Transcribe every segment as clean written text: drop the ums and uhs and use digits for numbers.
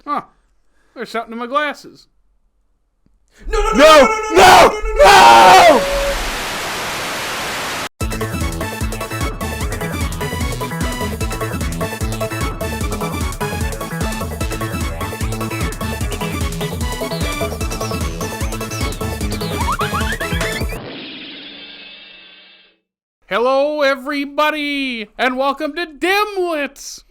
Huh. There's something in my glasses. No! Hello, everybody, and welcome to Dimlits,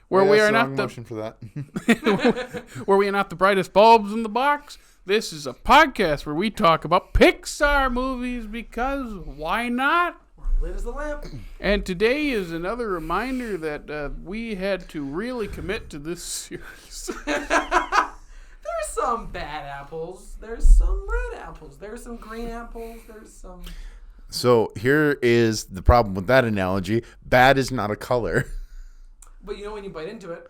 where we are not the motion for that. where we are not the brightest bulbs in the box. This is a podcast where we talk about Pixar movies because why not? Lit as the lamp. And today is another reminder that we had to really commit to this series. There's some bad apples. There's some red apples. There's some green apples. There's some... So here is the problem with that analogy. Bad is not a color. But you know when you bite into it.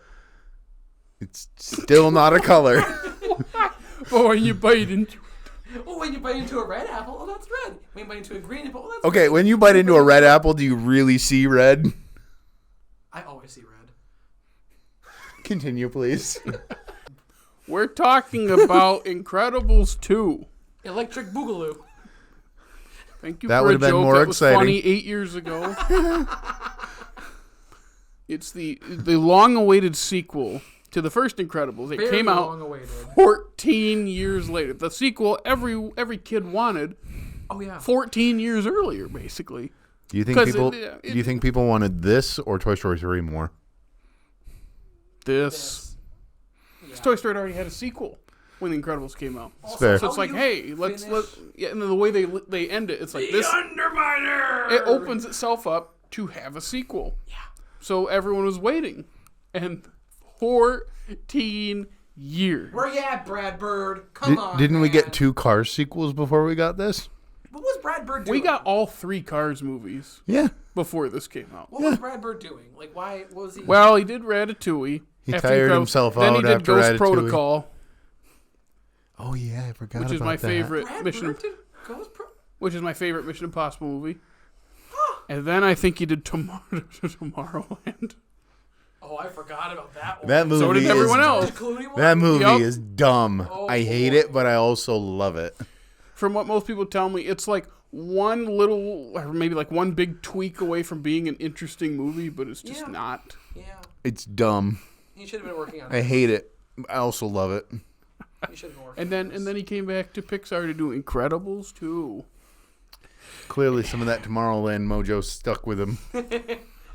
It's still not a color. But when you bite into Oh, when you bite into a red apple, oh, that's red. When you bite into a green apple, oh, that's Okay, green. when you bite into a red apple, do you really see red? I always see red. Continue, please. we're talking about Incredibles 2. Electric Boogaloo. Thank you That for would a have been joke more that was exciting. funny 8 years ago. It's the long-awaited sequel to the first Incredibles. It Very came out long-awaited. 14 years later. The sequel every kid wanted Oh, yeah. 14 years earlier, basically. Do you think 'Cause people? it- do you think people wanted this or Toy Story 3 more? This. Yeah. Toy Story already had a sequel when The Incredibles came out. Also, fair. So it's like, how hey, let's finish yeah, and the way they end it, it's like The this. Underminer! It opens itself up to have a sequel. Yeah. So everyone was waiting, and 14 years. Where you at, Brad Bird? Come on, Didn't we man. get 2 Cars sequels before we got this? What was Brad Bird doing? We got all 3 Cars movies Yeah. before this came out. What was Brad Bird doing? Like, why what was he... Well, he did Ratatouille. He after tired Incredibles. himself Then he out did after Ghost Ratatouille. Protocol, Oh yeah, I forgot which about is my that. favorite Brad Mission. Bird did Ghost Pro... Which is my favorite Mission Impossible movie. And then I think he did Tomorrowland. Oh, I forgot about that one. That movie So did everyone is, else. George Clooney one? That movie Yup. is dumb. Oh, I hate boy. it, but I also love it. From what most people tell me, it's like one little, or maybe like one big tweak away from being an interesting movie, but it's just Yeah. not. Yeah. It's dumb. He should have been working on I it. hate it. I also love it. He should have been working And then he came back to Pixar to do Incredibles 2. Clearly, some of that Tomorrowland mojo stuck with him.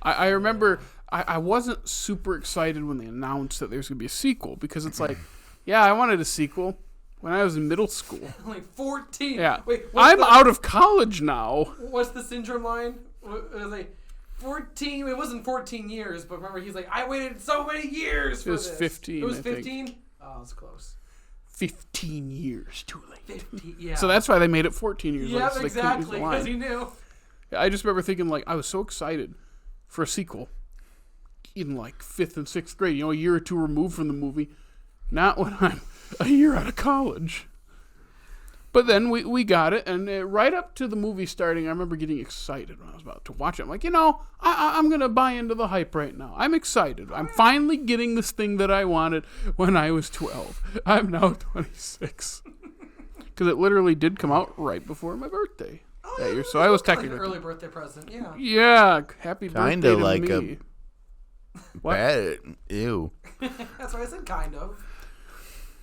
I remember I wasn't super excited when they announced that there's going to be a sequel because it's like, yeah, I wanted a sequel when I was in middle school. Like 14. Yeah. Wait, I'm out of college now. What's the syndrome line? It was like 14. It wasn't 14 years, but remember, he's like, I waited so many years for It was this. 15, It was I think. 15? Oh, it's close. 15 years too late. 15, yeah. So that's why they made it 14 years later. Yeah, So they couldn't use the exactly, line. because he knew. I just remember thinking, like, I was so excited for a sequel in, like, 5th and 6th grade. You know, a year or two removed from the movie. Not when I'm a year out of college. But then we got it, and right up to the movie starting, I remember getting excited when I was about to watch it. I'm like, you know, I'm going to buy into the hype right now. I'm excited. I'm finally getting this thing that I wanted when I was 12. I'm now 26. Because it literally did come out right before my birthday. That year, so I was Like an technically early birthday present, yeah. yeah. Happy birthday Kinda to like me. What? Bad. Ew. That's what I said, kind of.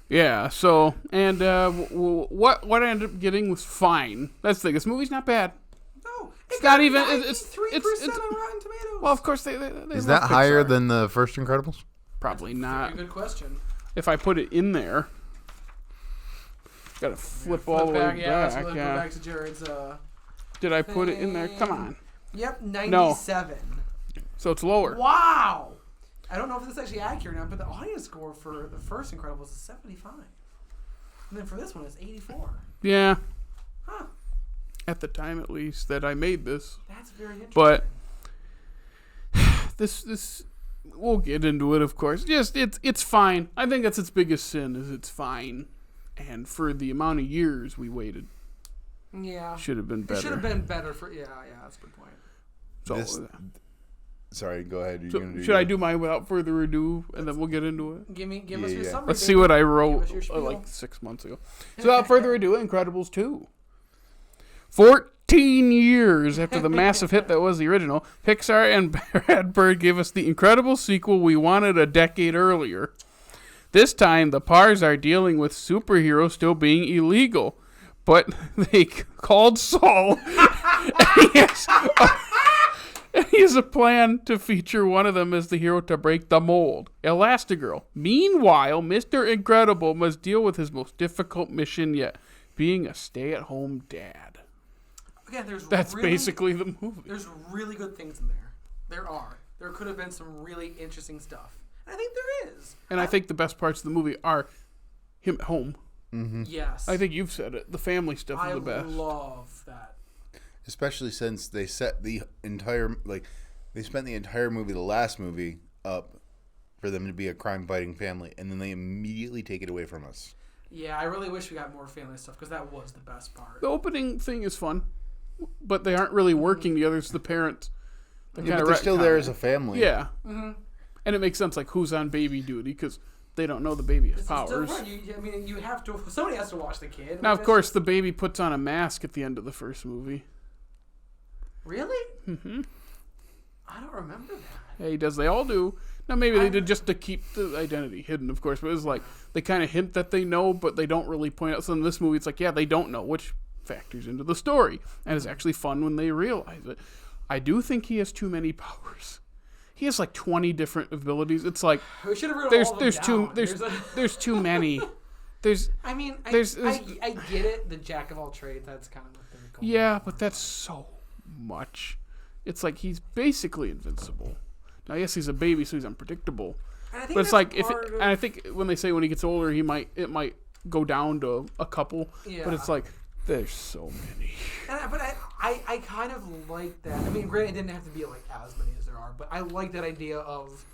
Yeah. So and what I ended up getting was fine. That's the thing. This movie's not bad. No. It's not even. It's 3% it's on Rotten Tomatoes. well, of course they Is love that higher Pixar. than the first Incredibles? Probably not. Very good question. If I put it in there, gotta flip all the way back. Yeah, let's go Yeah. back to Jared's. Did I put it in there? Come on. Yep, 97. So it's lower. Wow. I don't know if this is actually accurate or not, but the audience score for the first Incredibles is 75. And then for this one, it's 84. Yeah. Huh. At the time, at least, that I made this. That's very interesting. But this we'll get into it, of course. Just it's fine. I think that's its biggest sin is it's fine. And for the amount of years we waited, yeah. should have been better. It should have been better for... Yeah, that's a good point. So, Sorry, go ahead. Should I do mine without further ado, and then we'll get into it? Give us your summary. Let's see what I Give wrote us your spiel. like 6 months ago. So without further ado, Incredibles 2. 14 years after the massive hit that was the original, Pixar and Brad Bird gave us the incredible sequel we wanted a decade earlier. This time, the Pars are dealing with superheroes still being illegal, but they called Saul. He has a plan to feature one of them as the hero to break the mold, Elastigirl. Meanwhile, Mr. Incredible must deal with his most difficult mission yet, being a stay-at-home dad. Again, That's basically the movie. There's really good things in there. There are. There could have been some really interesting stuff. And I think there is. And I think the best parts of the movie are him at home. Mm-hmm. Yes. I think you've said it. The family stuff is the best. I love that. Especially since they set the entire, they spent the entire movie, the last movie, up for them to be a crime-fighting family, and then they immediately take it away from us. Yeah, I really wish we got more family stuff, because that was the best part. The opening thing is fun, but they aren't really working together. It's the parents. But they're still there as a family. Yeah. Mm-hmm. And it makes sense, like, who's on baby duty, because they don't know the baby has powers. You have to, somebody has to watch the kid. Now, of course, the baby puts on a mask at the end of the first movie. Really? Mm-hmm. I don't remember that. Yeah, he does. They all do. Now, maybe they did just to keep the identity hidden, of course, but it was like, they kind of hint that they know, but they don't really point out. So in this movie, it's like, yeah, they don't know, which factors into the story. And it's actually fun when they realize it. I do think he has too many powers. He has like 20 different abilities. It's like, we should have written all of them down. There's too many. I get it. The jack of all trades, that's kind of what they're going Yeah, for. but that's so much. It's like he's basically invincible. Now, yes, he's a baby, so he's unpredictable. But it's like and I think when they say when he gets older, it might go down to a couple. Yeah. But it's like there's so many. But I kind of like that. I mean, granted, it didn't have to be like as many as there are, but I like that idea of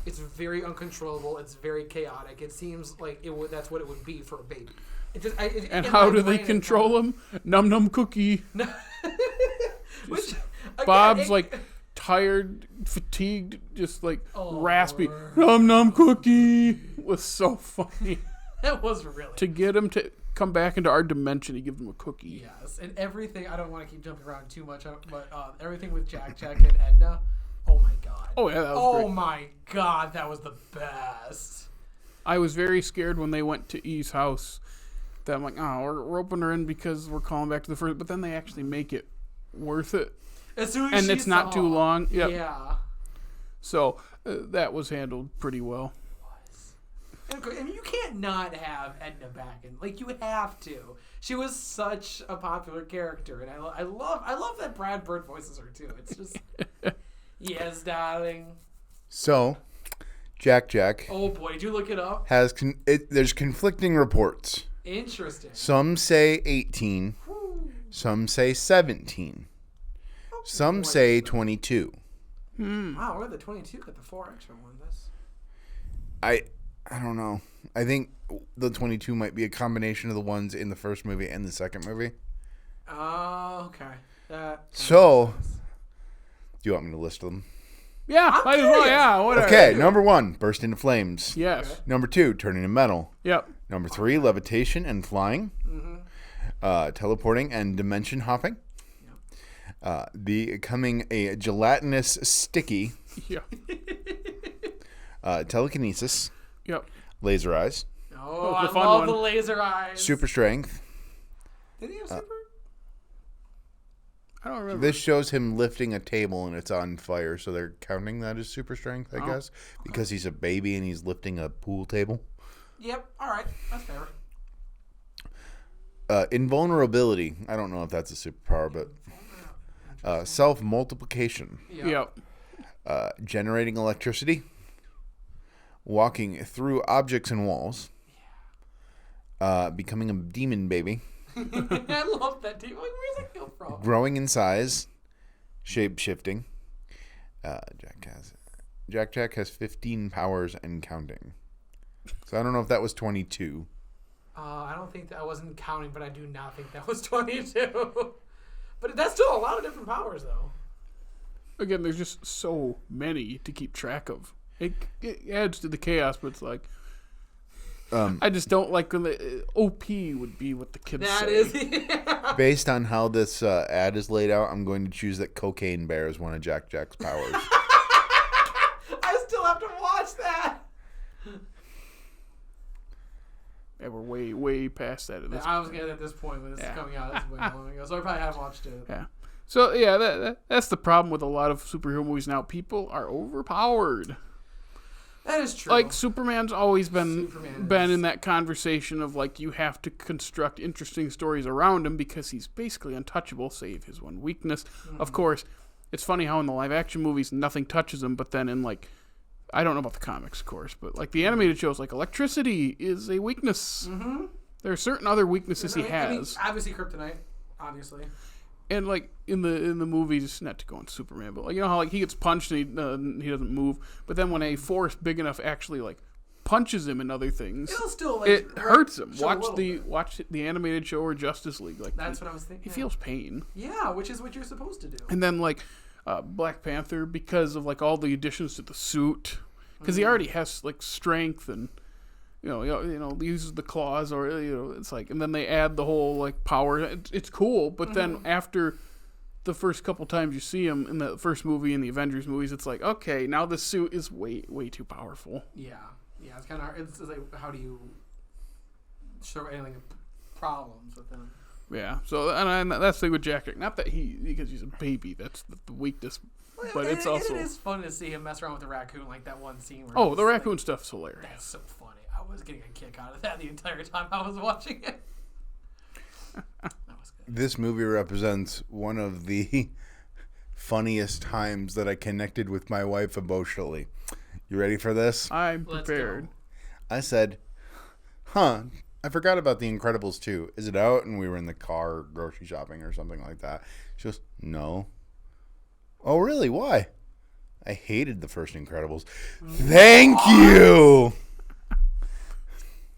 it's very uncontrollable. It's very chaotic. It seems like that's what it would be for a baby. And how do they control him? Num num cookie. Which, Bob's like tired, fatigued, just like raspy. Num num cookie was so funny. That was really to get him to come back into our dimension. He gives him a cookie. Yes, and everything. I don't want to keep jumping around too much, but everything with Jack and Edna. Oh my god. Oh yeah, that was great. Oh my god, that was the best. I was very scared when they went to E's house. That I'm like, oh, we're roping her in because we're calling back to the first. But then they actually make it worth it. As soon as and it's not too long. Yep. Yeah. So that was handled pretty well. And you can't not have Edna back in. Like, you have to. She was such a popular character, and I love that Brad Bird voices her too. It's just yes, darling. So, Jack. Oh boy, did you look it up? There's conflicting reports. Interesting. Some say 18. Some say 17. Some say 22. Wow, we're the 22 got the 4 extra ones. I don't know. I think the 22 might be a combination of the ones in the first movie and the second movie. Oh, okay. So, do you want me to list them? Yeah, might as well. Yeah, whatever. Okay, number 1, burst into flames. Yes. Okay. Number 2, turn into metal. Yep. Number 3, levitation and flying. Mm-hmm. Teleporting and dimension hopping. Yep. Becoming a gelatinous sticky. Yeah. Telekinesis. Yep. Laser eyes. Oh, the I fun love one. the laser eyes. Super strength. Did he have super? I don't remember. This shows him lifting a table and it's on fire, so they're counting that as super strength, I guess, because he's a baby and he's lifting a pool table. Yep. All right. That's fair. Invulnerability. I don't know if that's a superpower, but self-multiplication. Yep. Generating electricity. Walking through objects and walls. Becoming a demon baby. I love that team. Like, where's that come from? Growing in size. Shape shifting. Jack has 15 powers and counting. So I don't know if that was 22. I don't think that I wasn't counting, but I do not think that was 22. But that's still a lot of different powers, though. again, there's just so many to keep track of. It adds to the chaos, but it's like, I just don't like when the OP would be what the kids That say. is. Based on how this ad is laid out, I'm going to choose that Cocaine Bear is one of Jack's powers. I still have to watch that. Yeah, we're way, way past that at this I was getting at this point when this is coming out. That's way long ago, so I probably haven't watched it. Yeah. So, yeah, that's the problem with a lot of superhero movies now. People are overpowered. That is true. Like, Superman's always been is- in that conversation of, like, you have to construct interesting stories around him because he's basically untouchable, save his one weakness. Of course, it's funny how in the live-action movies nothing touches him, but then in, like, I don't know about the comics, of course, but, like, the animated shows, like, electricity is a weakness. Mm-hmm. There are certain other weaknesses he has. I mean, obviously kryptonite, obviously. And, like, in the movies, not to go on Superman, but, like, you know how, like, he gets punched and he doesn't move, but then when a force big enough actually, like, punches him in other things, It'll still, like, it hurts him. show a little bit. Watch the animated show or Justice League. Like, That's what I was thinking. he feels pain. Yeah, which is what you're supposed to do. And then, like, Black Panther, because of, like, all the additions to the suit, because he already has, like, strength and, you know, uses the claws, or, you know, it's like, and then they add the whole, like, power. It's cool, but then after the first couple times you see him in the first movie and the Avengers movies, it's like, okay, now the suit is way, way too powerful. Yeah, it's kind of hard. It's like, how do you show any like problems with him? Yeah, so and that's the thing with Jack. Not that because he's a baby, that's the weakness, but it's also it is fun to see him mess around with the raccoon, like that one scene. Where the raccoon like, stuff's hilarious. That's so funny. I was getting a kick out of that the entire time I was watching it. That was good. This movie represents one of the funniest times that I connected with my wife emotionally. You ready for this? I'm Let's prepared. go. I said, I forgot about The Incredibles 2. Is it out? And we were in the car grocery shopping or something like that. She goes, no. Oh, really? Why? I hated the first Incredibles. Thank you!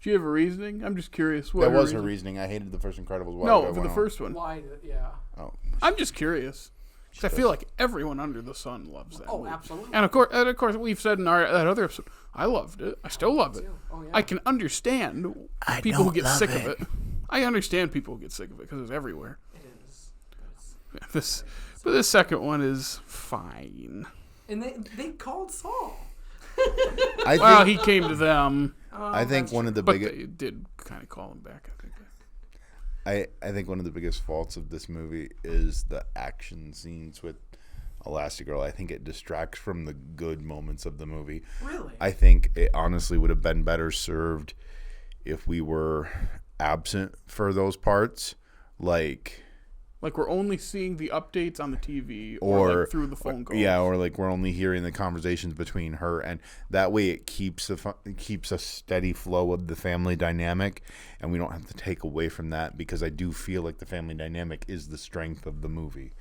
Do you have a reasoning? I'm just curious. What That was her reason? reasoning. I hated the first Incredibles. Why No, did I for the want- first one. Why? Yeah. Oh. I'm just curious. 'Cause I feel like everyone under the sun loves that Oh, movie. absolutely. And of course, we've said in that other episode, I loved it. I still love it. Oh, yeah. I can understand people who get sick of it. I understand people who get sick of it because it's everywhere. It is. But this second one is fine. And they called Saul. Well, he came to them, I think one of the but biggest. they did kind of call him back. I think. I think one of the biggest faults of this movie is the action scenes with Elastigirl. I think it distracts from the good moments of the movie. Really? I think it honestly would have been better served if we were absent for those parts, like we're only seeing the updates on the TV or like through the phone calls. Yeah, or like we're only hearing the conversations between her, and that way it keeps a steady flow of the family dynamic, and we don't have to take away from that, because I do feel like the family dynamic is the strength of the movie.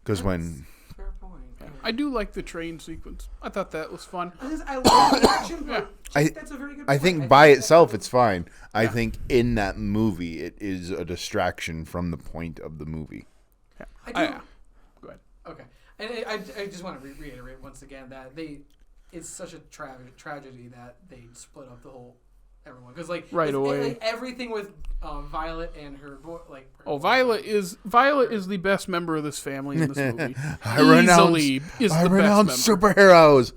Because when Fair point. I do like the train sequence. I thought that was fun. I love the action, but that's a very good I point. think by itself it's fine. I think in that movie it is a distraction from the point of the movie. I do. Go ahead. Okay. And I just want to reiterate once again that it's such a tragedy that they split up the whole everyone, because like Right away. like, everything with Violet and her boy, like Violet is the best member of this family in this movie. I renounce superheroes.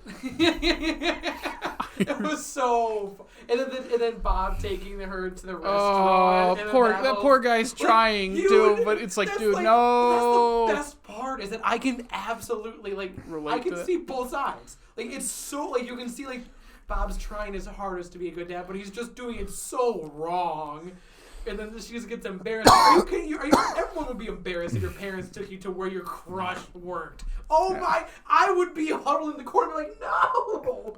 It was so and then Bob taking her to the Oh, restaurant. And that poor guy's trying dude, to, but it's like, that's dude, like, no. That's the best part is that I can absolutely like Relate I can to it. see both sides. Like it's so like you can see like Bob's trying his hardest to be a good dad, but he's just doing it so wrong. And then she just gets embarrassed. Everyone would be embarrassed if your parents took you to where your crush worked. Oh my! I would be huddled in the corner like, no.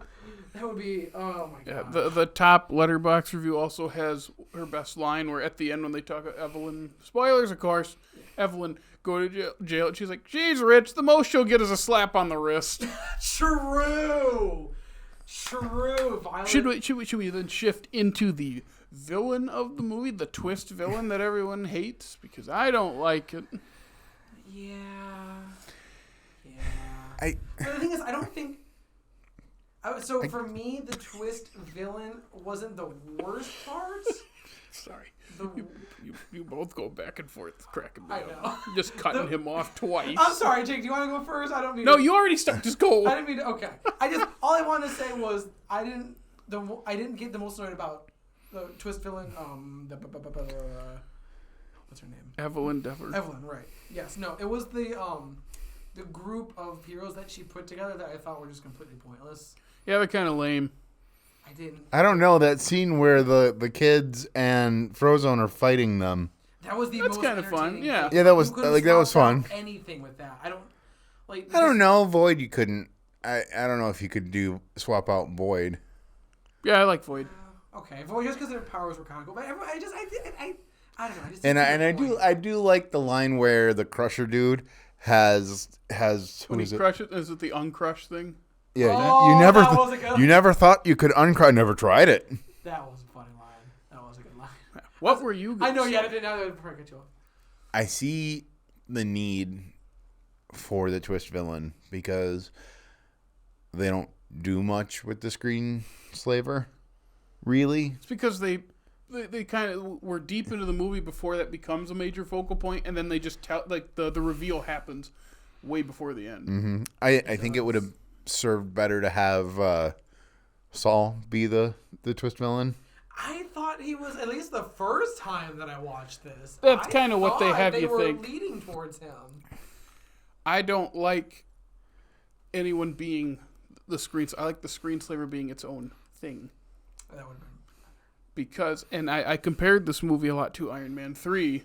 That would be. Oh my god. Yeah, the top letterbox review also has her best line, where at the end when they talk about Evelyn, spoilers of course, Evelyn go to jail. She's like, she's rich. The most she'll get is a slap on the wrist. True. Violet. Should we then shift into the villain of the movie, the twist villain that everyone hates? Because I don't like it. Yeah. I But the thing is, I don't think. For me, the twist villain wasn't the worst part. Sorry. You both go back and forth, cracking me I up. know. Just cutting him off twice. I'm sorry, Jake. Do you want to go first? I don't mean. No, you already started. Just go. I didn't mean to. Okay. All I wanted to say was I didn't get the most annoyed about the twist villain. What's her name? Evelyn Dever. Evelyn, right? Yes. No, it was the group of heroes that she put together that I thought were just completely pointless. Yeah, they're kind of lame. I don't know that scene where the kids and Frozone are fighting them. That was the That's most kind of fun. entertaining Yeah. thing. Yeah, that was You couldn't that was swap fun. out anything with that. I don't know. Void, you couldn't. I don't know if you could swap out Void. Yeah, I like Void. Okay, well, just because their powers were kind of cool, but I don't know. I just I do like the line where the Crusher dude has When he crushes, is it the uncrush thing? Yeah, Oh, you never that was a good- you never thought you could uncrush. Never tried it. That was a funny line. That was a good line. What were you? I know. Say? Yeah, I didn't know that would probably get you. I see the need for the twist villain because they don't do much with the screen slaver, really. It's because they kind of were deep into the movie before that becomes a major focal point, and then they just tell the reveal happens way before the end. Mm-hmm. I think it would have served better to have Saul be the twist villain. I thought he was, at least the first time that I watched this. That's kind of what they have they you were think. leading towards him. I don't like anyone being the screen. I like the screenslaver being its own thing. That would have been. Because, and I compared this movie a lot to Iron Man 3,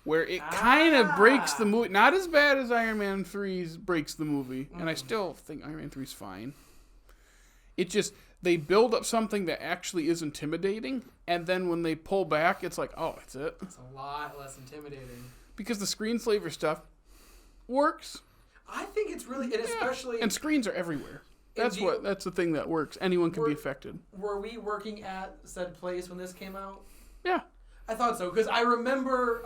where it kind of breaks the movie. Not as bad as Iron Man 3's breaks the movie, and I still think Iron Man 3's fine. It just, they build up something that actually is intimidating, and then when they pull back, it's like, oh, that's it. It's a lot less intimidating. Because the screenslaver stuff works. I think it's really, and especially... And screens are everywhere. That's the thing that works. Anyone can be affected. Were we working at said place when this came out? Yeah. I thought so, because I remember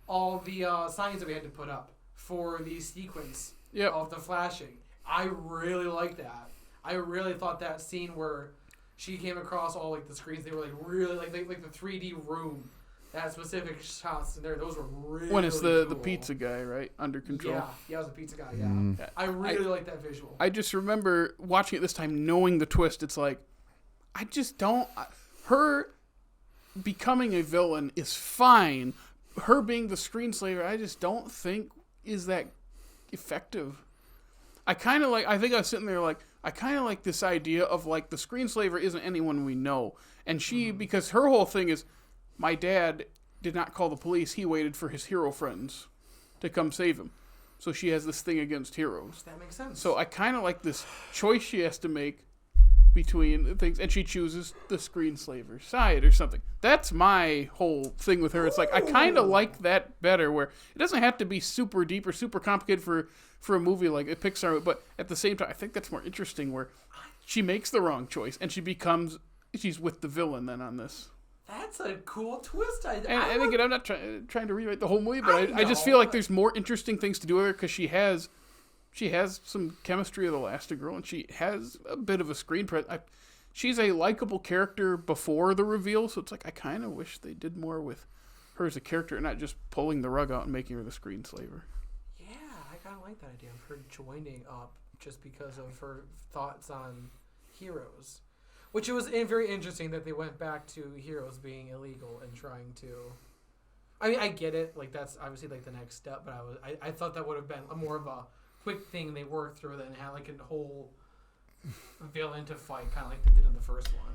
all the signs that we had to put up for the sequence of the flashing. I really liked that. I really thought that scene where she came across all like the screens, they were like really like the 3D room. That specific shots in there, those were really when it's the cool. pizza guy, right? Under control. Yeah, it was a pizza guy, yeah. I really like that visual. I just remember watching it this time, knowing the twist. It's like, I just don't... Her becoming a villain is fine. Her being the screenslaver, I just don't think is that effective. I kind of like... I think I was sitting there like, I kind of like this idea of like, the screenslaver isn't anyone we know. And she... Because her whole thing is... My dad did not call the police. He waited for his hero friends to come save him. So she has this thing against heroes. That makes sense. So I kind of like this choice she has to make between things. And she chooses the screenslaver side or something. That's my whole thing with her. It's like I kind of like that better where it doesn't have to be super deep or super complicated for a movie like a Pixar. But at the same time, I think that's more interesting where she makes the wrong choice and she's with the villain then on this. That's a cool twist. And again, I'm not trying to rewrite the whole movie, but I just feel like there's more interesting things to do with her because she has some chemistry of Elastigirl, and she has a bit of a screen presence. She's a likable character before the reveal, so it's like I kind of wish they did more with her as a character and not just pulling the rug out and making her the screenslaver. Yeah, I kind of like that idea of her joining up just because of her thoughts on heroes. Which it was very interesting that they went back to heroes being illegal and trying to... I mean, I get it. Like, that's obviously, like, the next step. But I thought that would have been more of a quick thing they worked through than have, like, a whole villain to fight, kind of like they did in the first one.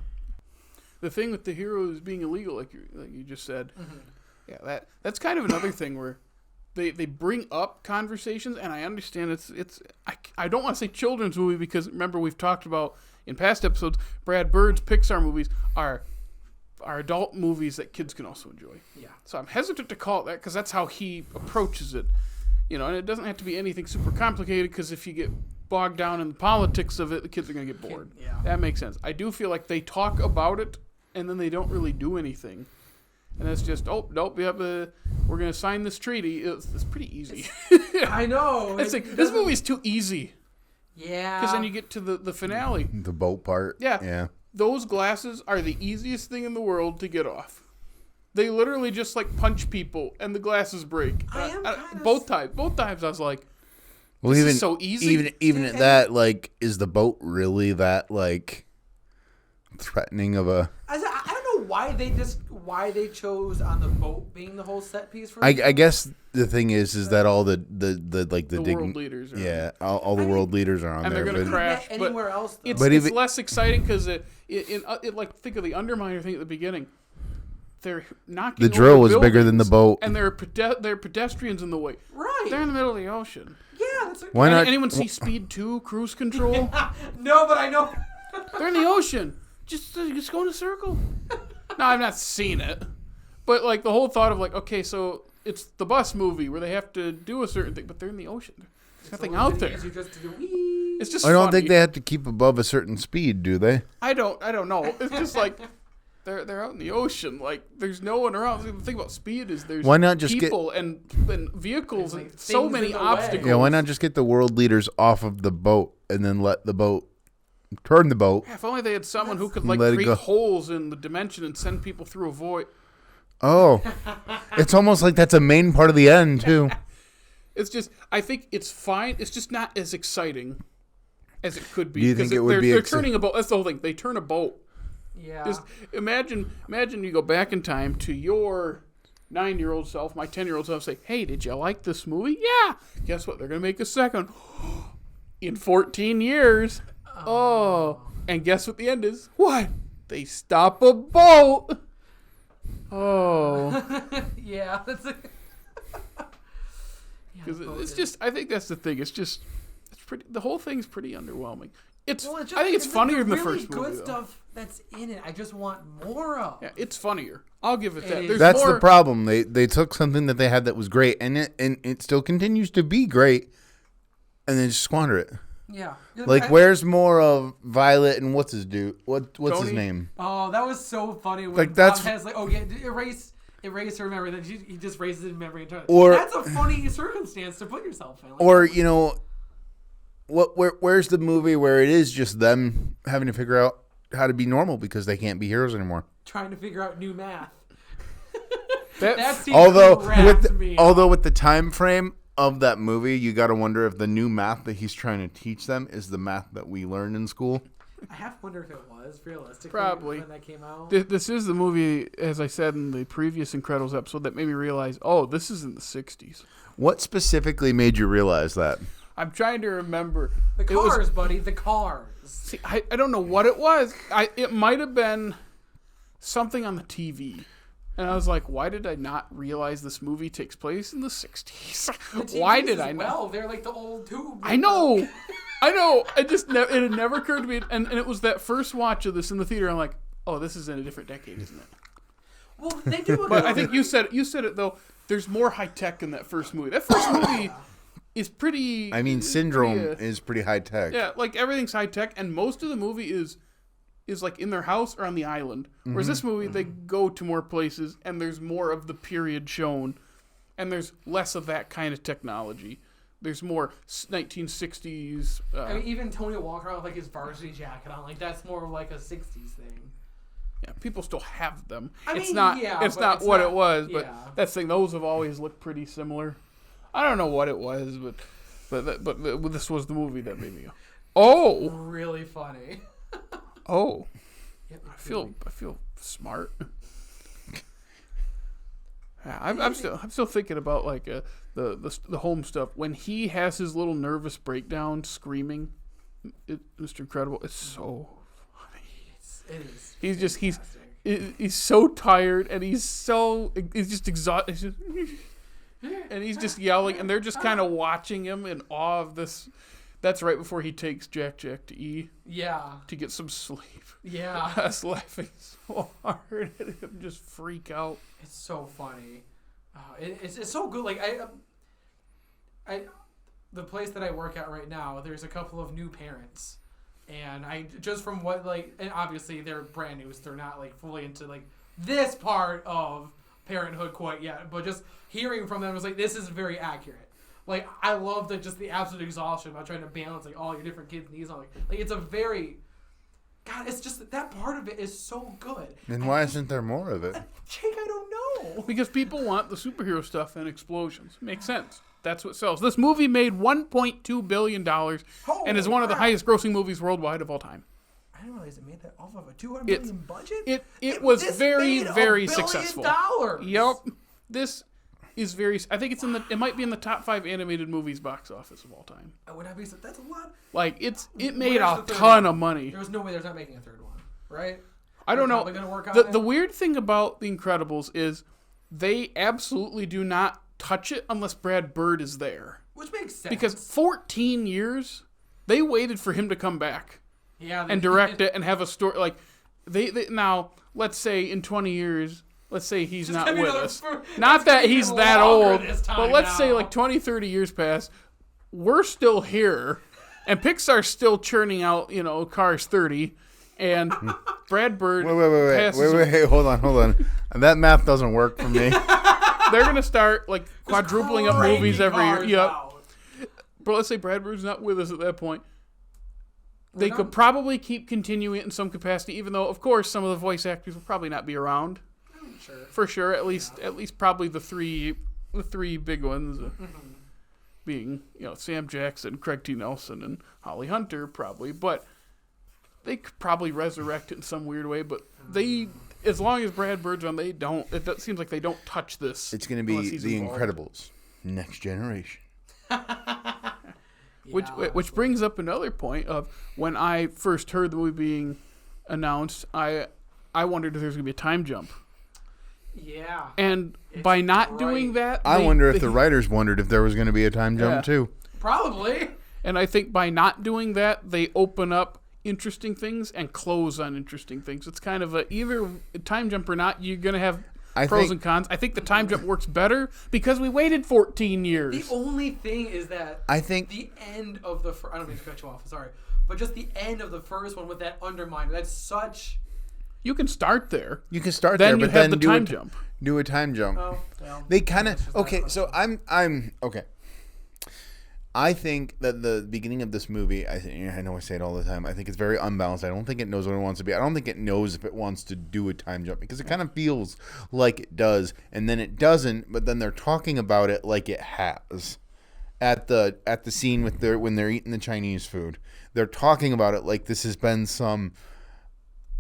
The thing with the heroes being illegal, like you just said, yeah, that's kind of another thing where they bring up conversations, and I understand I don't want to say children's movie because, remember, we've talked about... In past episodes, Brad Bird's Pixar movies are adult movies that kids can also enjoy. Yeah. So I'm hesitant to call it that because that's how he approaches it. You know, and it doesn't have to be anything super complicated because if you get bogged down in the politics of it, the kids are going to get bored. Yeah. That makes sense. I do feel like they talk about it and then they don't really do anything. And it's just, oh, nope, we're going to sign this treaty. It's pretty easy. I know. It's like, this movie's too easy. Yeah. Because then you get to the finale. The boat part. Yeah. Yeah. Those glasses are the easiest thing in the world to get off. They literally just like punch people and the glasses break. Both times I was like, well, this is so easy. Even at that, like, is the boat really that like threatening of a? I don't know why they chose on the boat being the whole set piece for. I guess the thing is that all the world leaders are all the world leaders are on and there. they're gonna crash. Anywhere else, though. It's less exciting because it like think of the Underminer thing at the begetting. They're knocking the drill over was bigger than the boat, and there are pedestrians in the way. Right. They're in the middle of the ocean. Yeah. That's like, Why not? Anyone see Speed 2 Cruise Control? No, but I know. They're in the ocean. Just go in a circle. No, I've not seen it, but like the whole thought of like, okay, so it's the bus movie where they have to do a certain thing, but they're in the ocean. There's nothing out there. It's just. I don't funny. think they have to keep above a certain speed, do they? I don't know. It's just like they're out in the ocean. Like there's no one around. The thing about Speed is there's Why not just people and vehicles like and so things many in the way. obstacles. Yeah, why not just get the world leaders off of the boat and then let the boat turn the boat? Yeah, if only they had someone who could like Let it create go. holes in the dimension and send people through a void. Oh, it's almost like that's a main part of the end too. It's just, I think it's fine. It's just not as exciting as it could be. Do you think it would be They're turning a boat. That's the whole thing. They turn a boat. Yeah. Just imagine you go back in time to your 9-year-old self, my 10-year-old self, say, "Hey, did you like this movie?" Yeah. Guess what? They're gonna make a second in 14 years. Oh. And guess what the end is? What? They stop a boat. Oh. Yeah. That's It's just, I think that's the thing. It's pretty. The whole thing's pretty underwhelming. I think it's the funnier than the really first good movie. Though. stuff that's in it. I just want more of. Yeah, it's funnier. I'll give it that. is. There's That's more, the problem. They took something that they had that was great, and it still continues to be great, and then just squander it. Yeah. Like, where's more of Violet and what's his Tony? his name? Oh, that was so funny when Like, that's- Tom has like, oh yeah, erase her memory. Then he just erases it in memory. Or- that's a funny circumstance to put yourself in. Like, Or where's the movie where it is just them having to figure out how to be normal because they can't be heroes anymore? trying to figure out new math. That That scene Although cracked me up. with the time frame of that movie, you got to wonder if the new math that he's trying to teach them is the math that we learned in school. I have to wonder if it was realistically Probably. when that came out. This is the movie, as I said in the previous Incredibles episode, that made me realize, oh, this is in the 60s. What specifically made you realize that? I'm trying to remember. The It was- cars, buddy, the cars. See, I don't know what it was. It might have been something on the TV. And I was like, why did I not realize this movie takes place in the 60s? The Why TVs did as I not? well, they're like the old tube. I know. It just it had never occurred to me. And it was that first watch of this in the theater. I'm like, oh, this is in a different decade, isn't it? Well, they do. But I think you said it though. There's more high tech in that first movie. That first movie is pretty. I mean, is Syndrome pretty, is pretty high tech. yeah, like everything's high tech, and most of the movie is like in their house or on the island. Whereas this movie, they go to more places, and there's more of the period shown, and there's less of that kind of technology. There's more 1960s. I mean, even Tony Walker with like his varsity jacket on, like that's more of like a '60s thing. Yeah, people still have them. I It's mean, not. yeah, it's but not it's what not- it was, but yeah. that's the thing. Those have always looked pretty similar. I don't know what it was, but this was the movie that made me go, oh, Really funny. oh. Yep, I feel smart. Yeah, I'm still thinking about like the home stuff when he has his little nervous breakdown, screaming. Mr. Incredible, it's so funny. It is. He's so tired and he's just exhausted. And he's just yelling, and they're just kind of watching him in awe of this. That's right before he takes Jack to E Yeah. to get some sleep. Yeah. I was laughing so hard at him just freak out. It's so funny. It's so good. Like the place that I work at right now, there's a couple of new parents, and I just from what and obviously they're brand new, so they're not like fully into like this part of Parenthood quite yet, but just hearing from them was like, this is very accurate. Like, I love the absolute exhaustion about trying to balance like all your different kids' needs on like it's a very God, it's just that part of it is so good. Then why isn't there more of it? Jake, I don't know. Because people want the superhero stuff and explosions. Makes sense. That's what sells. This movie made $1.2 billion and is one of the highest grossing movies worldwide of all time. I didn't realize it made that off of a $200 million budget. It was very, made very $1 successful. billion. Yep. This is very. I think it might be in the top 5 animated movies box office of all time. Would I be? That's a lot. Like it made Where's a the third ton one? of money. There's no way there's not making a third one, right? I don't know. Probably gonna work on The weird thing about The Incredibles is they absolutely do not touch it unless Brad Bird is there. Which makes sense. Because 14 years, they waited for him to come back and direct it and have a story. Like they now, let's say in 20 years, let's say he's not with us. Not that he's that old, but let's say like 20, 30 years pass. We're still here, and Pixar's still churning out, Cars 30, and Brad Bird Wait, hold on. That math doesn't work for me. They're going to start like quadrupling up movies every year. Yep. Out. But let's say Brad Bird's not with us at that point. They could probably keep continuing it in some capacity, even though, of course, some of the voice actors will probably not be around. Sure. For sure, at least probably the three big ones, being Sam Jackson, Craig T. Nelson, and Holly Hunter probably. But they could probably resurrect it in some weird way. But as long as Brad Bird's on, they don't. It seems like they don't touch this. It's going to be The Incredibles, Next Generation. Which brings up another point of when I first heard the movie being announced, I wondered if there was going to be a time jump. Yeah. And by not doing that, I wonder if the writers wondered if there was going to be a time jump too. Probably. And I think by not doing that, they open up interesting things and close on interesting things. It's kind of either a time jump or not. You're going to have pros and cons. I think the time jump works better because we waited 14 years. The only thing is that I think the end of the I don't mean to cut you off. Sorry, but just the end of the first one with that underminer. That's such. You can start there. You can start then there, you but have then the time jump. Do a time jump. Oh, well, they kind of okay. So I'm okay. I think that the beginning of this movie, I know I say it all the time, I think it's very unbalanced. I don't think it knows what it wants to be. I don't think it knows if it wants to do a time jump because it kind of feels like it does, and then it doesn't. But then they're talking about it like it has. At the scene with when they're eating the Chinese food, they're talking about it like this has been some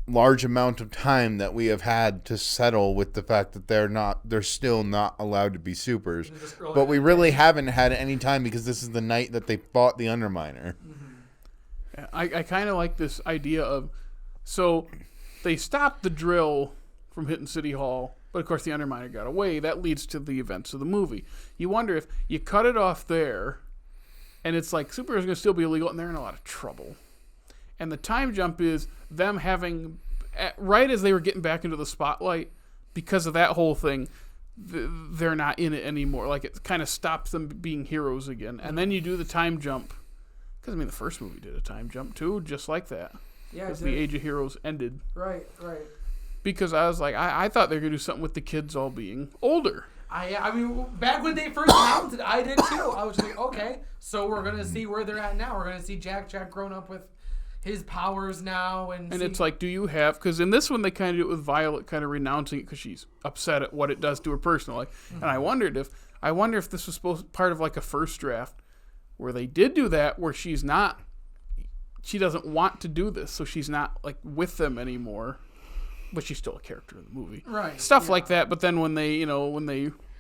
large amount of time that we have had to settle with the fact that they're still not allowed to be supers. But we really haven't had any time because this is the night that they fought the Underminer. Mm-hmm. I kind of like this idea of, so they stopped the drill from hitting City Hall, but of course the Underminer got away. That leads to the events of the movie. You wonder if you cut it off there, and it's like superheroes are going to still be illegal, and they're in a lot of trouble. And the time jump is them having, right as they were getting back into the spotlight, because of that whole thing, they're not in it anymore. Like, it kind of stops them being heroes again. And then you do the time jump. Because, the first movie did a time jump, too, just like that. Yeah, because the Age of Heroes ended. Right. Because I was like, I thought they were going to do something with the kids all being older. I mean, back when they first announced it, I did, too. I was like, okay, so we're going to see where they're at now. We're going to see Jack grown up with his powers now, and it's like, do you have? Because in this one they kind of do it with Violet, kind of renouncing it because she's upset at what it does to her personally. Mm-hmm. And I wonder if this was part of like a first draft where they did do that, where she doesn't want to do this, so she's not like with them anymore, but she's still a character in the movie, right? Stuff like that. But then when they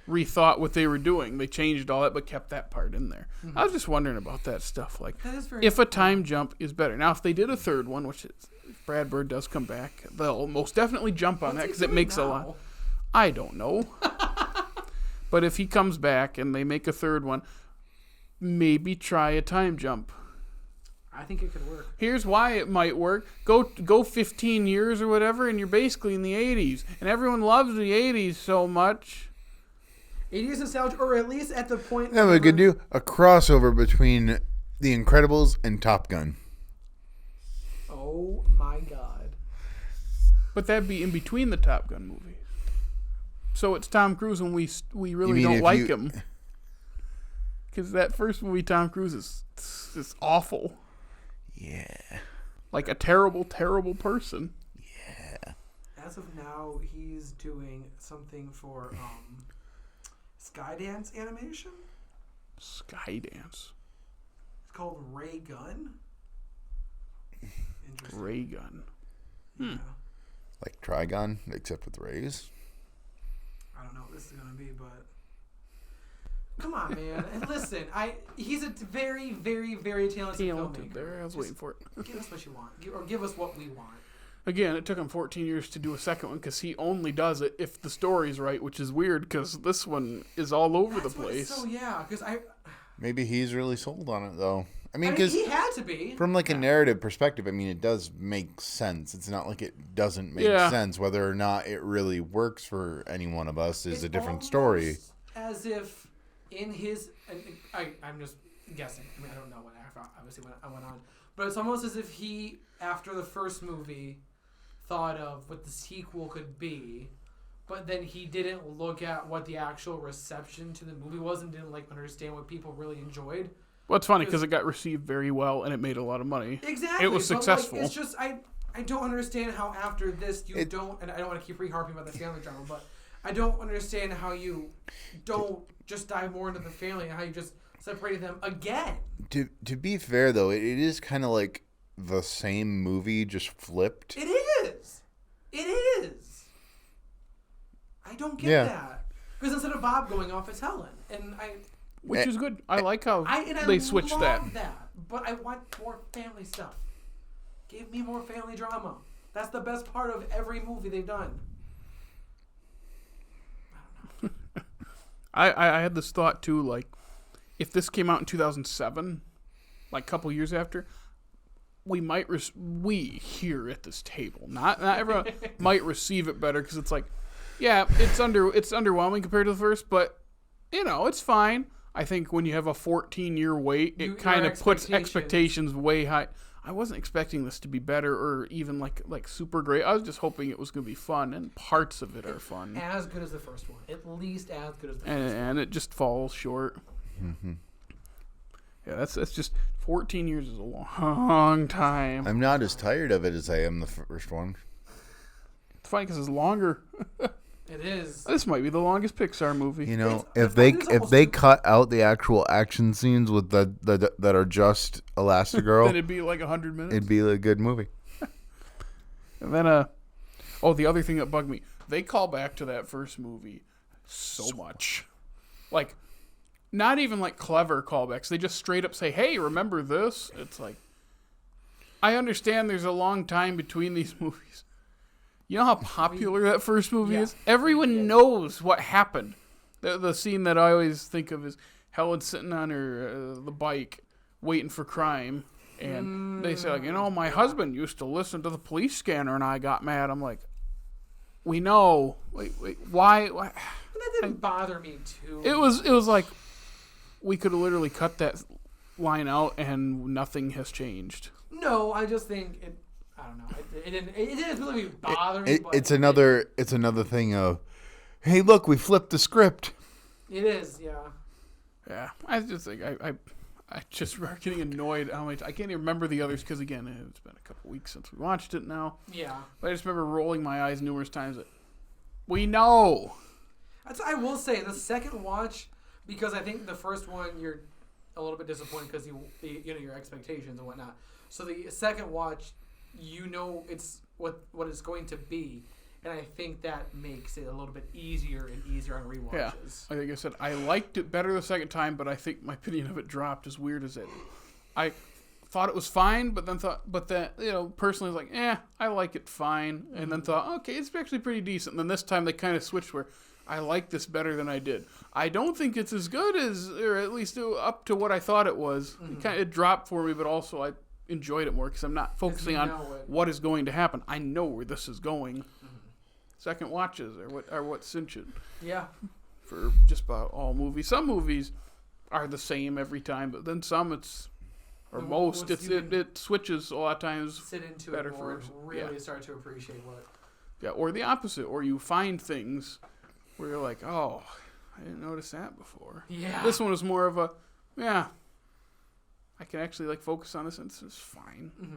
rethought what they were doing, they changed all that but kept that part in there. Mm-hmm. I was just wondering about that stuff, like if a time jump is better. Now if they did a third one, which if Brad Bird does come back, they'll most definitely jump on that because it makes a lot. I don't know. But if he comes back and they make a third one, maybe try a time jump. I think it could work. Here's why it might work. Go 15 years or whatever, and you're basically in the 80s. And everyone loves the 80s so much. 80s nostalgia, or at least at the point... Yeah, we could do a crossover between The Incredibles and Top Gun. Oh, my God. But that'd be in between the Top Gun movies. so it's Tom Cruise and we really mean don't if like you- him. Because that first movie, Tom Cruise is awful. Yeah. Like a terrible, terrible person. Yeah. As of now, he's doing something for Skydance animation. Skydance. It's called Ray Gun. Interesting. Ray Gun. Yeah. Like Trigon, except with rays. I don't know what this is gonna be, but come on, man. And listen, he's a very, very, very talented filmmaker. There, I was waiting for it. Give us what you want, or give us what we want. Again, it took him 14 years to do a second one because he only does it if the story's right, which is weird because this one is all over the place. So yeah, because Maybe he's really sold on it, though. I mean, because he had to be. from like a narrative perspective, I mean, it does make sense. It's not like it doesn't make sense. Whether or not it really works for any one of us is a different story. As if in his, I'm just guessing. I mean, I don't know what obviously when I went on, but it's almost as if he, after the first movie, thought of what the sequel could be, but then he didn't look at what the actual reception to the movie was and didn't understand what people really enjoyed. Well, it's funny because it got received very well and it made a lot of money. Exactly. It was successful. It's just I don't understand how after this don't, and I don't want to keep reharping about the family drama, but I don't understand how you don't just dive more into the family and how you just separated them again. To be fair, though, it is kind of like the same movie just flipped. It is. I don't get that. Because instead of Bob going off, it's Helen. Which is good. I like how they switched love that. But I want more family stuff. Give me more family drama. That's the best part of every movie they've done. I don't know. I had this thought too, like, if this came out in 2007, like a couple years after, we might, we here at this table, not everyone, might receive it better because it's like, yeah, it's underwhelming compared to the first, but, it's fine. I think when you have a 14-year wait, it kind of puts expectations way high. I wasn't expecting this to be better or even like super great. I was just hoping it was going to be fun, and parts of it are fun. As good as the first one. At least as good as the first one. And it just falls short. Mm-hmm. Yeah, that's just 14 years is a long time. I'm not as tired of it as I am the first one. It's funny because it's longer. It is. This might be the longest Pixar movie. If they cut out the actual action scenes with the that are just Elastigirl, then it'd be like 100 minutes. It'd be a good movie. And then the other thing that bugged me, they call back to that first movie so much. Like, not even like clever callbacks. They just straight up say, "Hey, remember this?" It's like, I understand there's a long time between these movies. You know how popular that first movie is? Everyone knows what happened. The scene that I always think of is Helen sitting on her the bike waiting for crime. And they say, my husband used to listen to the police scanner and I got mad. I'm like, we know. Wait, why? That didn't bother me too. It was like we could have literally cut that line out and nothing has changed. No, I just think it. I don't know. It didn't really bother me. It's another thing of, hey, look, we flipped the script. It is, yeah. Yeah, I just think I just start getting annoyed. I can't even remember the others because again, it's been a couple weeks since we watched it now. Yeah. But I just remember rolling my eyes numerous times. That we know. I will say the second watch, because I think the first one you're a little bit disappointed because your expectations and whatnot. So the second watch, it's what it's going to be, and I think that makes it a little bit easier on rewatches. Yeah, like I said, I liked it better the second time, but I think my opinion of it dropped. As weird as it, I thought it was fine, but then personally, was like, I like it fine, and then thought, okay, it's actually pretty decent. And then this time they kind of switched where I like this better than I did. I don't think it's as good as, or at least up to what I thought it was. Mm-hmm. It dropped for me, but also I enjoyed it more because I'm not focusing on what is going to happen. I know where this is going. Mm-hmm. Second watches are what cinch it. Yeah. For just about all movies. Some movies are the same every time, but then some it switches a lot of times. Sit into better it more for and really start to appreciate what. Yeah, or the opposite, or you find things where you're like, oh, I didn't notice that before. Yeah. This one was more of a, yeah, I can actually like focus on this and this is fine. Mm-hmm.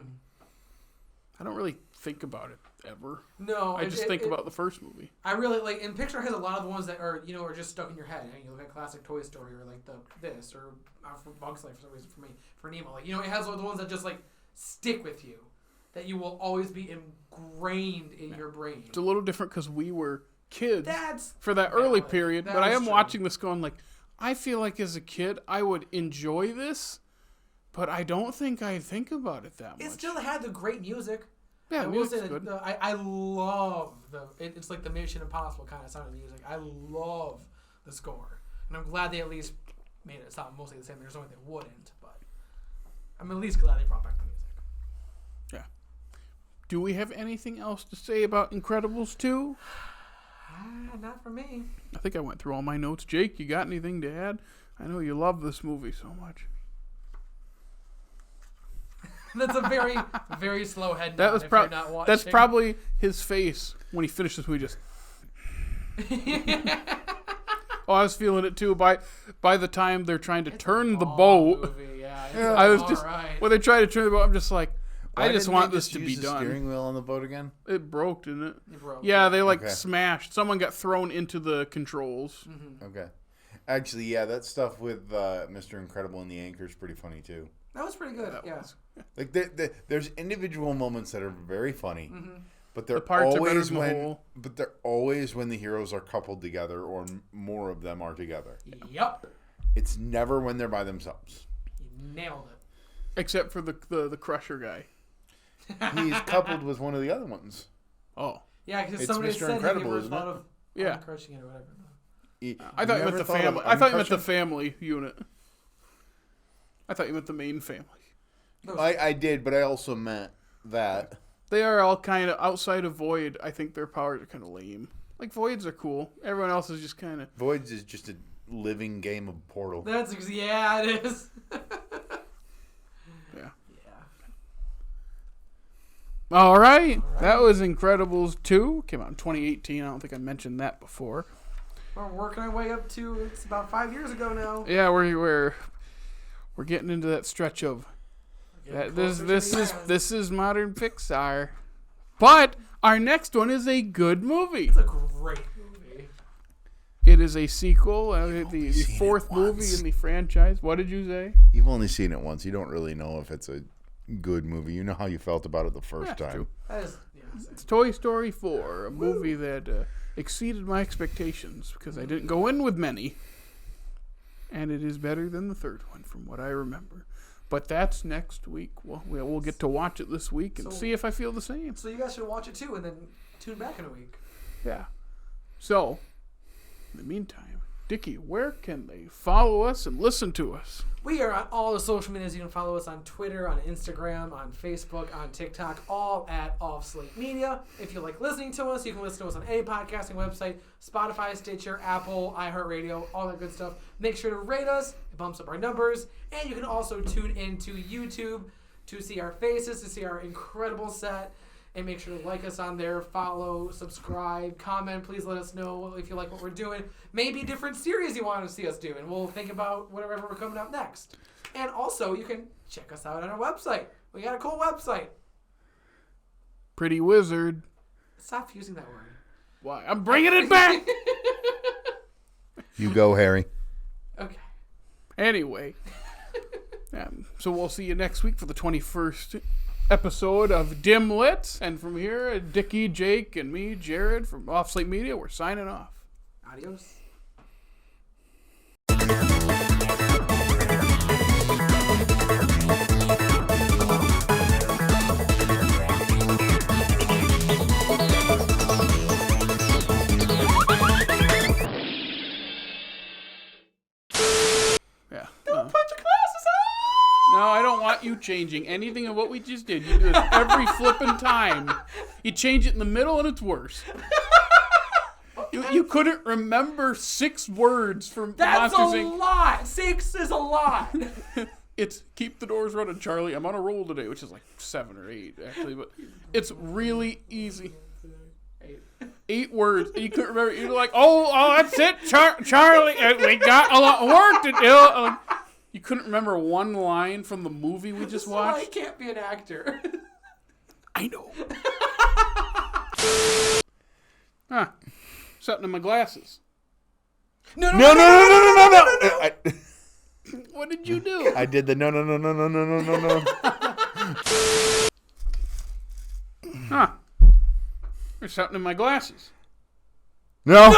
I don't really think about it ever. No, I just think about the first movie. I really like, and Pixar has a lot of the ones that are, are just stuck in your head. You look at classic Toy Story or like this or for Bugs Life for some reason for Nemo. Like, it has the ones that just like stick with you, that you will always be ingrained in your brain. It's a little different because we were kids for that valid. early period, That but I is am true. watching this going like, I feel like as a kid I would enjoy this, but I don't think I think about it that much. It still had the great music. Yeah, I will music's say good. that I love it's like the Mission Impossible kind of sound of the music. I love the score, and I'm glad they at least made it sound mostly the same. There's no way they wouldn't, but I'm at least glad they brought back the music. Yeah. Do we have anything else to say about Incredibles 2? Not for me. I think I went through all my notes. Jake, you got anything to add? I know you love this movie so much. That's a very, very slow head nod. That was if you're not watching. that's probably his face when he finished this movie. Just oh, I was feeling it too. By the time they're trying to turn the boat, movie, yeah, I was all just right. when they try to turn the boat, I'm just like, Why I just didn't want they this to be use the done. steering wheel on the boat again? It broke, didn't it? It broke. Yeah, they like Okay. smashed. Someone got thrown into the controls. Mm-hmm. Okay. Actually, yeah, that stuff with Mr. Incredible and the anchor is pretty funny too. That was pretty good. Yeah. Like there's individual moments that are very funny, but they're The parts are better always than the when whole. but they're always when the heroes are coupled together or more of them are together. Yep. It's never when they're by themselves. You nailed it. Except for the Crusher guy. He's coupled with one of the other ones. Oh, Yeah, because It's somebody Mr. said Incredible, he ever isn't thought it? of yeah. crushing it or whatever. I thought you meant the family. I thought you meant the family unit. I thought you meant the main family. I did, but I also meant that. They are all kind of outside of Void. I think their powers are kind of lame. Like Voids are cool. Everyone else is just kind of. Voids is just a living game of Portal. Yeah, it is. Yeah. Yeah. All right. That was Incredibles 2. Came out in 2018. I don't think I mentioned that before. We're working our way up to, it's about 5 years ago now. Yeah, we're getting into that stretch of Getting that closer to this the is end. this is modern Pixar. But our next one is a good movie. It's a great movie. It is a sequel, the seen it fourth movie once. in the franchise. What did you say? You've only seen it once. You don't really know if it's a good movie. You know how you felt about it the first Yeah, time. true. That is, It's Toy Story 4, a movie that exceeded my expectations because I didn't go in with many. And it is better than the third one from what I remember. But that's next week. We'll get to watch it this week and So- see if I feel the same. So you guys should watch it too and then tune back in a week. Yeah. So, in the meantime, Dickey, where can they follow us and listen to us? We are on all the social medias. You can follow us on Twitter, on Instagram, on Facebook, on TikTok, all at Off Slate Media. If you like listening to us, you can listen to us on any podcasting website, Spotify, Stitcher, Apple, iHeartRadio, all that good stuff. Make sure to rate us. It bumps up our numbers. And you can also tune into YouTube to see our faces, to see our incredible set. And make sure to like us on there, follow, subscribe, comment. Please let us know if you like what we're doing. Maybe different series you want to see us do, and we'll think about whatever we're coming up next. And also, you can check us out on our website. We got a cool website. Pretty Wizard. Stop using that word. Why? I'm bringing it back! You go, Harry. Okay. Anyway. So we'll see you next week for the 21st episode of Dimlits. And from here, Dickey, Jake, and me, Jared, from Off Slate Media, we're signing off. Adios. Yeah. Put your glasses on! No, I don't want you changing anything of what we just did. You do this every flipping time. You change it in the middle and it's worse. You couldn't remember 6 words from That's Monsters a Inc. lot! 6 is a lot! It's Keep the Doors Running, Charlie. I'm on a roll today, which is like 7 or 8, actually. But it's really easy. 8 words. And you couldn't remember. You're like, oh, that's it, Charlie. We got a lot of work to do. You couldn't remember one line from the movie we just watched. I can't be an actor. I know. Something in my glasses. No. What did you do? I did the no. There's something in my glasses. No. This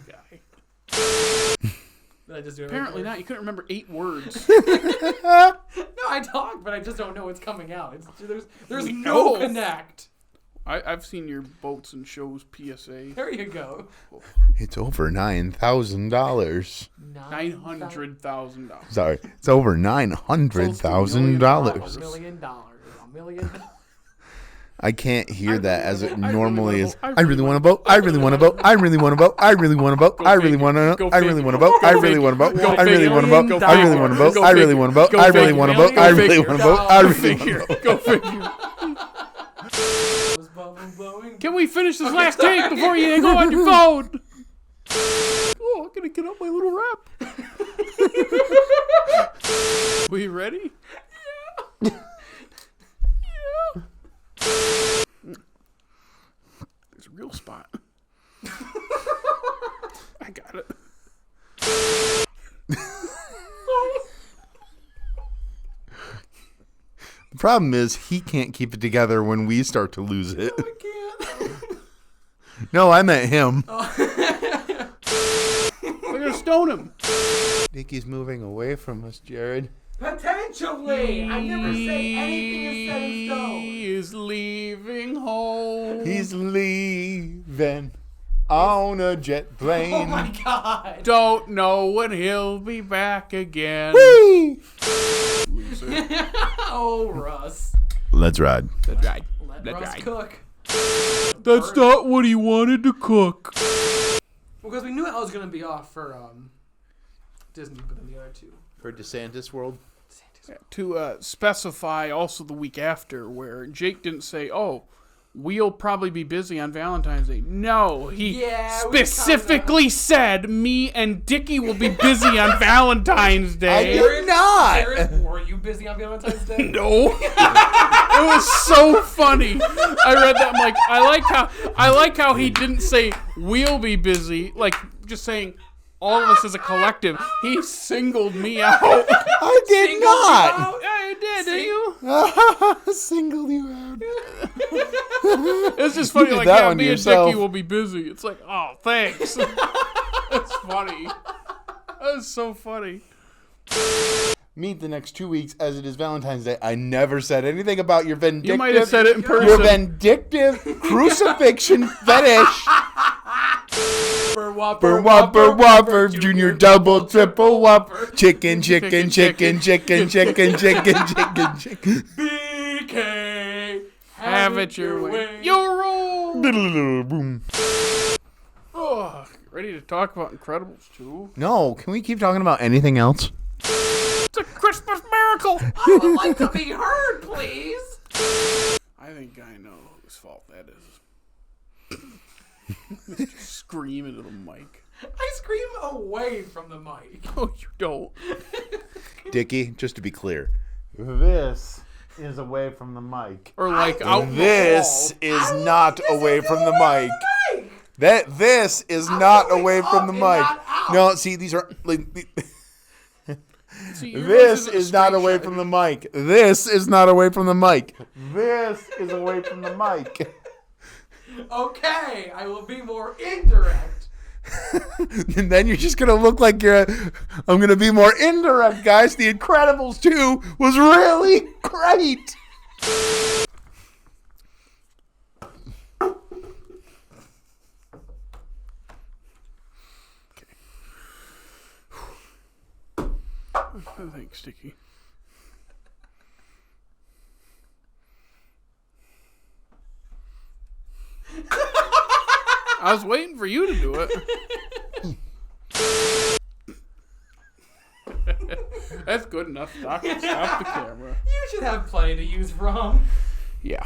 guy. Did I just do it Apparently right not. You couldn't remember 8 words. No, I talk, but I just don't know what's coming out. There's no connect. I've seen your boats and shows PSA. There you go. It's over $9,000. $900,000. Sorry, it's over $900,000. $1 million. $1 million. I can't hear that as it I normally really is. wanna I really want a boat. I really want a boat. I really want a boat. I really want a boat. I really want a. I really want a boat. I really want a boat. I really want a boat. I really want a boat. I really want a boat. I really want a boat. I really want a boat. I really want a boat. Go figure. Can we finish this last take before you go on your phone? Oh, I'm gonna get up my little rap. We ready? Yeah. There's a real spot. I got it. The problem is he can't keep it together when we start to lose it. I can't. No, I meant him. We're gonna stone him. Dickey's moving away from us, Jared. Potentially. I never said anything is set in stone. He is leaving home. He's leaving on a jet plane. Oh my god. Don't know when he'll be back again. Whee! Loser. Oh, Russ. Let's ride. That's right. Let That's Russ right. cook. That's not what he wanted to cook. Because we knew I was going to be off for Disney, but then the other two. For DeSantis World? To specify also the week after, where Jake didn't say, oh, we'll probably be busy on Valentine's Day. No, he specifically said me and Dickey will be busy on Valentine's Day. did not. Jared, were you busy on Valentine's Day? No. It was so funny. I read that. I'm like, I like how he didn't say we'll be busy, like just saying all of us as a collective. He singled me out. I did not. Yeah, you did, didn't you? Singled you out. It's just funny, did like, that yeah, one me yourself. and Dickey will be busy. It's like, oh, thanks. That's funny. That's so funny. Meet the next 2 weeks as it is Valentine's Day. I never said anything about your vindictive. You might have said it in person. Your vindictive crucifixion fetish. Whopper, Whopper, junior, double, triple, whopper. Chicken. BK, Have it your way. Your roll. Boom. Oh, ready to talk about Incredibles 2? No, can we keep talking about anything else? It's a Christmas miracle. I would like to be heard, please. I think I know whose fault that is. Scream into the mic. I scream away from the mic. Oh, you don't. Dickey, just to be clear, this is away from the mic. Or like out in the This hall. is not away from the mic. This is not away from the mic. No, see, these are like. See, yours This isn't a is not straight away shot. from the mic. This is not away from the mic. This is away from the mic. Okay, I will be more indirect. And then you're just gonna look like I'm gonna be more indirect, guys. The Incredibles 2 was really great. Thanks, Dickey. I was waiting for you to do it. That's good enough, Doc. Stop the camera. You should have plenty to use from. Yeah.